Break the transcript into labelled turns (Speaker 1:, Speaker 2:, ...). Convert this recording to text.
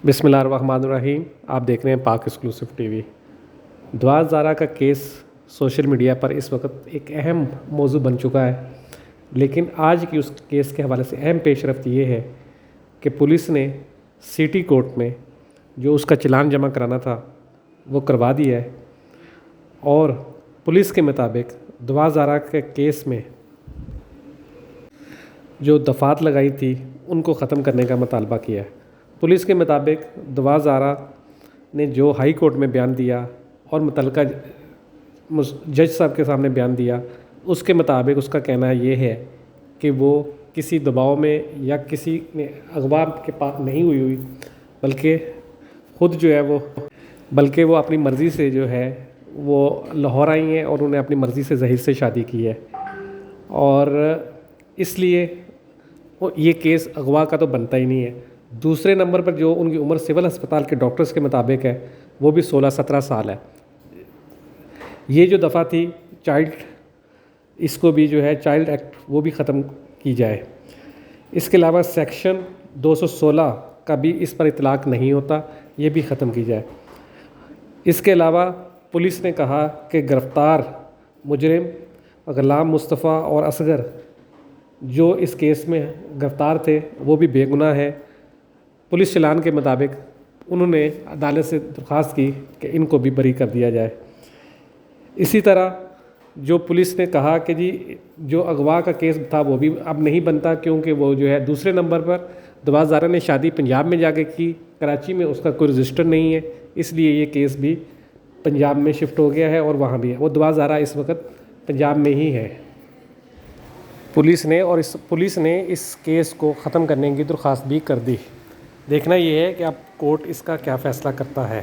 Speaker 1: بسم اللہ الرحمن الرحیم۔ آپ دیکھ رہے ہیں پاک ایکسکلوسیو ٹی وی۔ دعا زارا کا کیس سوشل میڈیا پر اس وقت ایک اہم موضوع بن چکا ہے، لیکن آج کی اس کیس کے حوالے سے اہم پیش رفت یہ ہے کہ پولیس نے سٹی کورٹ میں جو اس کا چلان جمع کرانا تھا وہ کروا دیا ہے، اور پولیس کے مطابق دعا زارا کے کیس میں جو دفعات لگائی تھی ان کو ختم کرنے کا مطالبہ کیا ہے۔ پولیس کے مطابق دعا زارا نے جو ہائی کورٹ میں بیان دیا اور متعلقہ جج صاحب کے سامنے بیان دیا، اس کے مطابق اس کا کہنا یہ ہے کہ وہ کسی دباؤ میں یا کسی نے اغوا کے پاس نہیں ہوئی، بلکہ خود جو ہے وہ اپنی مرضی سے جو ہے وہ لاہور آئی ہیں اور انہیں اپنی مرضی سے ظہیر سے شادی کی ہے، اور اس لیے یہ کیس اغوا کا تو بنتا ہی نہیں ہے۔ دوسرے نمبر پر جو ان کی عمر سول ہسپتال کے ڈاکٹرز کے مطابق ہے وہ بھی 16-17 سال ہے۔ یہ جو دفعہ تھی چائلڈ، اس کو بھی جو ہے چائلڈ ایکٹ وہ بھی ختم کی جائے۔ اس کے علاوہ سیکشن 216 کا بھی اس پر اطلاق نہیں ہوتا، یہ بھی ختم کی جائے۔ اس کے علاوہ پولیس نے کہا کہ گرفتار مجرم غلام مصطفیٰ اور اصغر جو اس کیس میں گرفتار تھے وہ بھی بے گناہ ہے۔ پولیس چلان کے مطابق انہوں نے عدالت سے درخواست کی کہ ان کو بھی بری کر دیا جائے۔ اسی طرح جو پولیس نے کہا کہ جی جو اغوا کا کیس تھا وہ بھی اب نہیں بنتا، کیونکہ وہ جو ہے دوسرے نمبر پر دعا زارا نے شادی پنجاب میں جا کے کی، کراچی میں اس کا کوئی رجسٹر نہیں ہے، اس لیے یہ کیس بھی پنجاب میں شفٹ ہو گیا ہے اور وہاں بھی ہے۔ وہ دعا زارا اس وقت پنجاب میں ہی ہے۔ پولیس نے اس کیس کو ختم کرنے کی درخواست بھی کر دی۔ دیکھنا یہ ہے کہ اب کورٹ اس کا کیا فیصلہ کرتا ہے۔